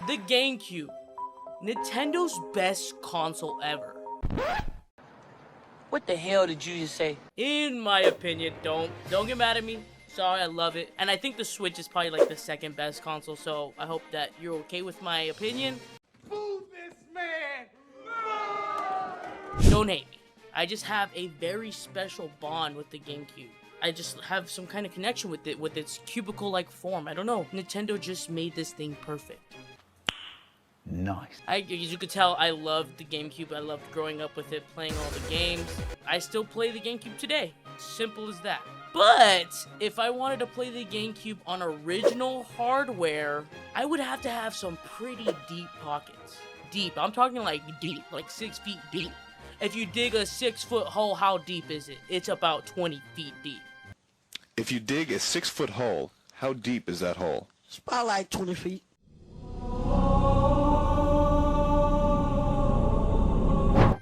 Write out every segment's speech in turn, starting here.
The GameCube, Nintendo's best console ever. What the hell did you just say? In my opinion, don't get mad at me. Sorry, I love it. And I think the Switch is probably like the second best console, so I hope that you're okay with my opinion. Boo this man! Don't hate me. I just have a very special bond with the GameCube. I just have some kind of connection with it, with its cubicle-like form. I don't know. Nintendo just made this thing perfect. Nice. As you could tell, I loved the GameCube. I loved growing up with it, playing all the games. I still play the GameCube today. Simple as that. But if I wanted to play the GameCube on original hardware, I would have to have some pretty deep pockets. Deep. I'm talking like deep, like 6 feet deep. If you dig a 6-foot hole, how deep is it? It's about 20 feet deep. If you dig a 6-foot hole, how deep is that hole? It's about like 20 feet.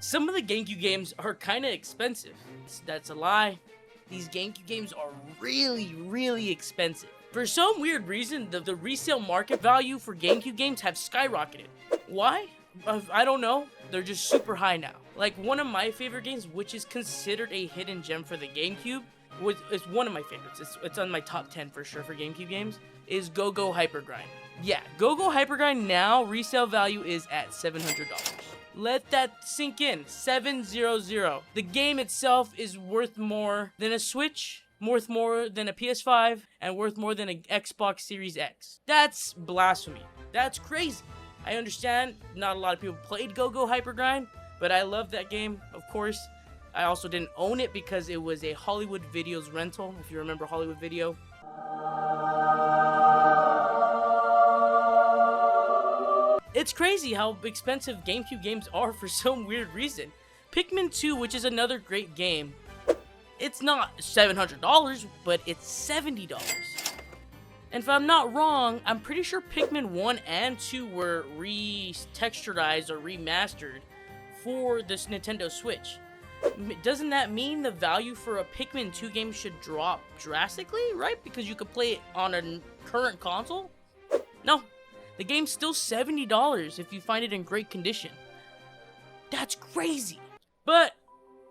Some of the GameCube games are kind of expensive. That's a lie. These GameCube games are really, really expensive. For some weird reason, the resale market value for GameCube games have skyrocketed. Why? I don't know. They're just super high now. Like one of my favorite games, which is considered a hidden gem for the GameCube, is one of my favorites. It's on my top 10 for sure for GameCube games, is Go-Go Hypergrind. Yeah, Go-Go Hypergrind now, resale value is at $700. Let that sink in. 700. The game itself is worth more than a Switch, worth more than a PS5, and worth more than an Xbox Series X. That's blasphemy. That's crazy. I understand not a lot of people played Go-Go Hypergrind, but I love that game, of course. I also didn't own it because it was a Hollywood Videos rental, if you remember Hollywood Video. It's crazy how expensive GameCube games are for some weird reason. Pikmin 2, which is another great game, it's not $700, but it's $70. And if I'm not wrong, I'm pretty sure Pikmin 1 and 2 were re-texturized or remastered for this Nintendo Switch. Doesn't that mean the value for a Pikmin 2 game should drop drastically, right? Because you could play it on a current console? No. The game's still $70 if you find it in great condition. That's crazy. But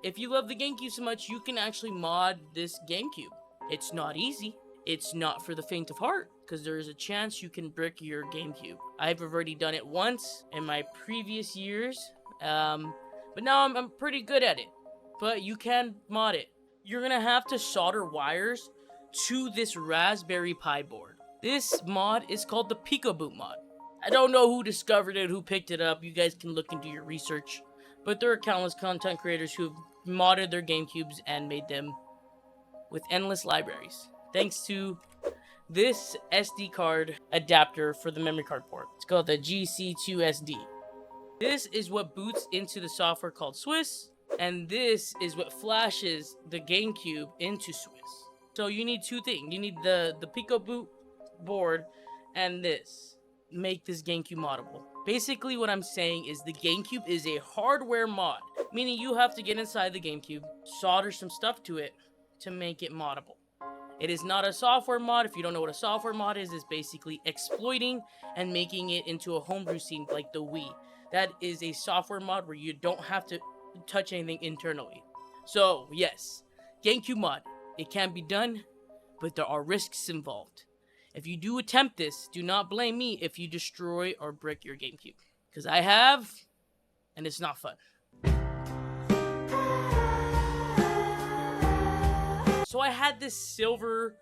if you love the GameCube so much, you can actually mod this GameCube. It's not easy. It's not for the faint of heart, because there is a chance you can brick your GameCube. I've already done it once in my previous years, but now I'm pretty good at it. But you can mod it. You're gonna have to solder wires to this Raspberry Pi board. This mod is called the Picoboot mod. I don't know who discovered it, who picked it up. You guys can look into your research. But there are countless content creators who've modded their GameCubes and made them with endless libraries. Thanks to this SD card adapter for the memory card port. It's called the GC2SD. This is what boots into the software called Swiss, and this is what flashes the GameCube into Swiss. So you need two things. You need the Picoboot board and this. Make this GameCube moddable. Basically what I'm saying is the GameCube is a hardware mod, meaning you have to get inside the GameCube, solder some stuff to it to make it moddable. It is not a software mod. If you don't know what a software mod is, it's basically exploiting and making it into a homebrew scene like the Wii. That is a software mod where you don't have to touch anything internally. So yes, GameCube mod, it can be done, but there are risks involved. If you do attempt this, do not blame me if you destroy or brick your GameCube. Because I have, and it's not fun. So I had this silver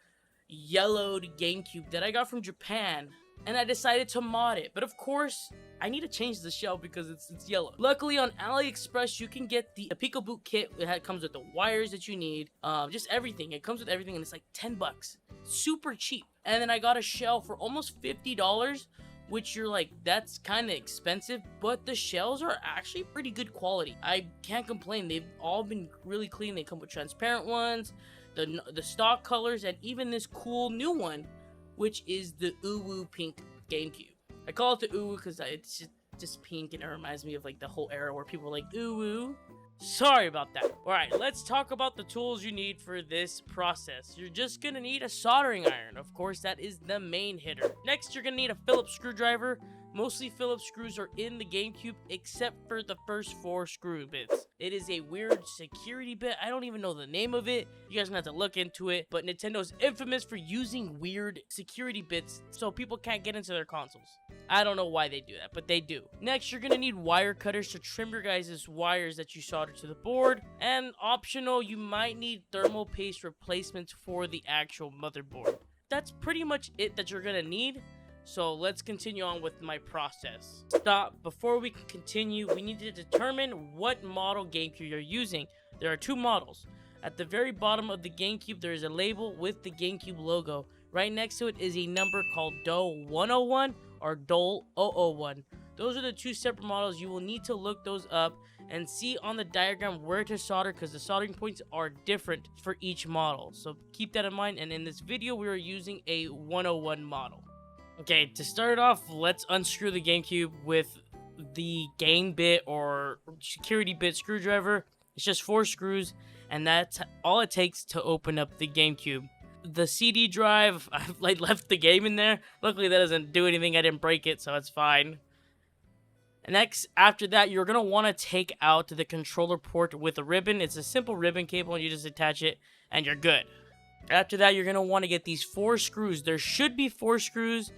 yellowed GameCube that I got from Japan, and I decided to mod it. But of course, I need to change the shell because it's yellow. Luckily on AliExpress, you can get the Picoboot kit. It comes with the wires that you need, just everything. It comes with everything, and it's like 10 bucks. Super cheap. And then I got a shell for almost $50, which you're like, that's kind of expensive, but the shells are actually pretty good quality. I can't complain. They've all been really clean. They come with transparent ones, the stock colors, and even this cool new one, which is the Uwu Pink GameCube. I call it the Uwu because it's just pink, and it reminds me of like the whole era where people were like, Uwu. Sorry about that. Alright, let's talk about the tools you need for this process. You're just gonna need a soldering iron. Of course, that is the main hitter. Next, you're gonna need a Phillips screwdriver. Mostly Phillips screws are in the GameCube except for the first 4 screw bits. It is a weird security bit. I don't even know the name of it. You guys are gonna have to look into it. But Nintendo's infamous for using weird security bits so people can't get into their consoles. I don't know why they do that, but they do. Next, you're gonna need wire cutters to trim your guys' wires that you solder to the board. And optional, you might need thermal paste replacements for the actual motherboard. That's pretty much it that you're gonna need. So let's continue on with my process. Before we can continue, we need to determine what model GameCube you're using. There are 2 models. At the very bottom of the GameCube, there is a label with the GameCube logo. Right next to it is a number called DOL 101 or DOL 001. Those are the 2 separate models. You will need to look those up and see on the diagram where to solder, because the soldering points are different for each model. So keep that in mind, and in this video, we are using a 101 model. Okay, to start off, let's unscrew the GameCube with the game bit or security bit screwdriver. It's just 4 screws, and that's all it takes to open up the GameCube. The CD drive, I've left the game in there. Luckily, that doesn't do anything. I didn't break it, so it's fine. Next, after that, you're going to want to take out the controller port with a ribbon. It's a simple ribbon cable, and you just attach it, and you're good. After that, you're going to want to get these 4 screws. There should be 4 screws,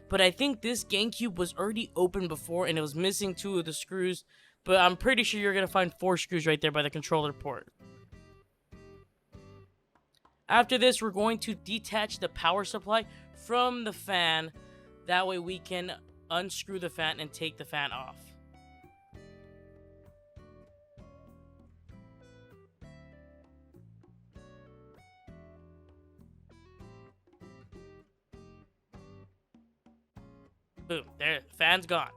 but I think this GameCube was already open before, and it was missing 2 of the screws. But I'm pretty sure you're going to find 4 screws right there by the controller port. After this, we're going to detach the power supply from the fan. That way we can unscrew the fan and take the fan off. Boom, there, the fan's gone.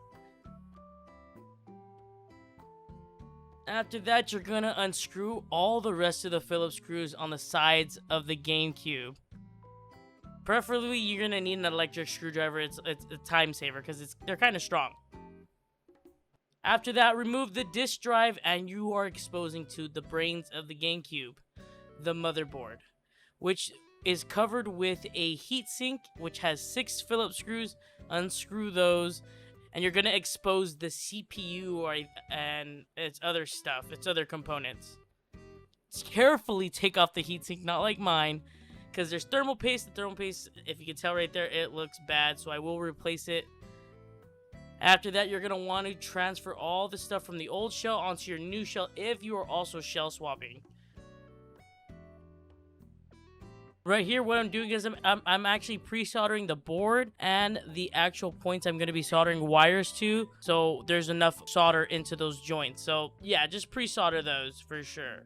After that, you're gonna unscrew all the rest of the Phillips screws on the sides of the GameCube. Preferably, you're gonna need an electric screwdriver. It's a time saver because they're kind of strong. After that, remove the disk drive and you are exposing to the brains of the GameCube, the motherboard, which is covered with a heatsink, which has 6 Phillips screws. Unscrew those, and you're gonna expose the CPU and its other stuff, its other components. Carefully take off the heatsink, not like mine, because there's thermal paste. The thermal paste, if you can tell right there, it looks bad, so I will replace it. After that, you're gonna want to transfer all the stuff from the old shell onto your new shell if you are also shell swapping. Right here, what I'm doing is I'm actually pre-soldering the board and the actual points I'm going to be soldering wires to. So there's enough solder into those joints. So yeah, just pre-solder those for sure.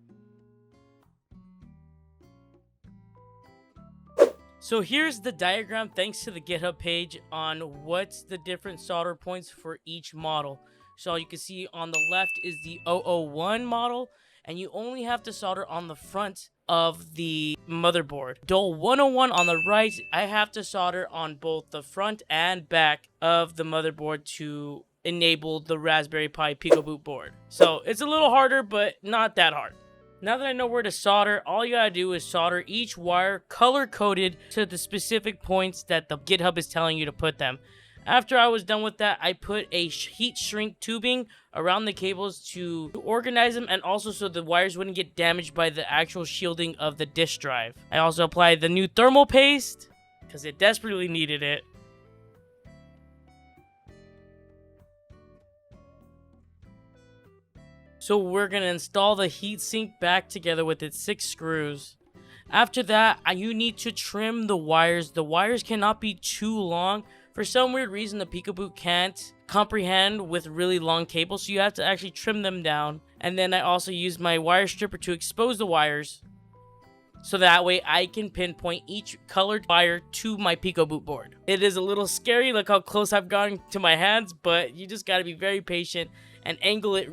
So here's the diagram thanks to the GitHub page on what's the different solder points for each model. So you can see on the left is the 001 model, and you only have to solder on the front of the motherboard. DOL 101 on the right, I have to solder on both the front and back of the motherboard to enable the Raspberry Pi Picoboot board. So it's a little harder, but not that hard. Now that I know where to solder, all you gotta do is solder each wire color-coded to the specific points that the GitHub is telling you to put them. After I was done with that, I put a heat shrink tubing around the cables to organize them, and also so the wires wouldn't get damaged by the actual shielding of the disk drive. I also applied the new thermal paste because it desperately needed it. So we're going to install the heatsink back together with its 6 screws. After that, you need to trim the wires. The wires cannot be too long. For some weird reason, the Picoboot can't comprehend with really long cables, so you have to actually trim them down. And then I also use my wire stripper to expose the wires, so that way I can pinpoint each colored wire to my Picoboot board. It is a little scary, look how close I've gotten to my hands, but you just gotta be very patient and angle it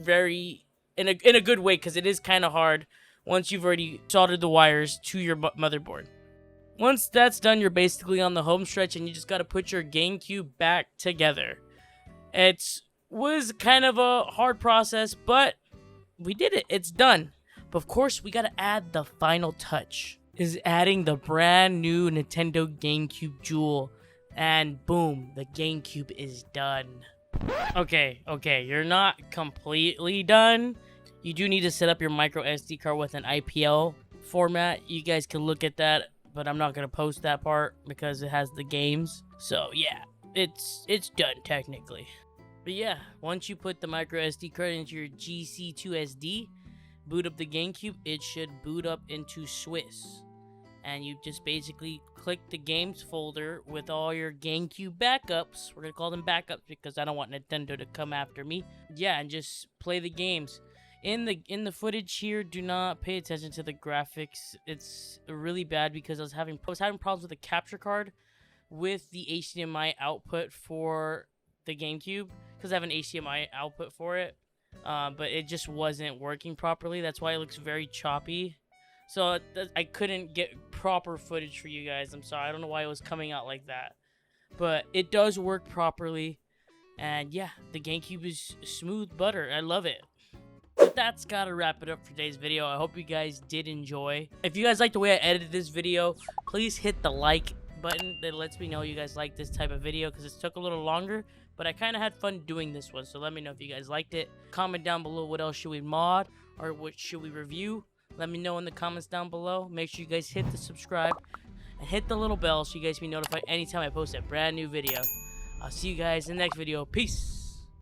in a good way, because it is kind of hard once you've already soldered the wires to your motherboard. Once that's done, you're basically on the home stretch, and you just got to put your GameCube back together. It was kind of a hard process, but we did it. It's done. But of course, we got to add the final touch, is adding the brand new Nintendo GameCube Jewel. And boom, the GameCube is done. Okay, you're not completely done. You do need to set up your micro SD card with an IPL format. You guys can look at that, but I'm not gonna post that part because it has the games. So yeah, it's done technically. But yeah, once you put the micro SD card into your GC2SD, boot up the GameCube, it should boot up into Swiss. And you just basically click the games folder with all your GameCube backups. We're gonna call them backups because I don't want Nintendo to come after me. Yeah, and just play the games. In the footage here, do not pay attention to the graphics. It's really bad because I was having problems with the capture card with the HDMI output for the GameCube because I have an HDMI output for it, but it just wasn't working properly. That's why it looks very choppy. So I couldn't get proper footage for you guys. I'm sorry. I don't know why it was coming out like that. But it does work properly. And yeah, the GameCube is smooth butter. I love it. But that's gotta wrap it up for today's video. I hope you guys did enjoy. If you guys like the way I edited this video, please hit the like button. That lets me know you guys like this type of video because it took a little longer. But I kind of had fun doing this one. So let me know if you guys liked it. Comment down below what else should we mod or what should we review. Let me know in the comments down below. Make sure you guys hit the subscribe and hit the little bell so you guys be notified anytime I post a brand new video. I'll see you guys in the next video. Peace.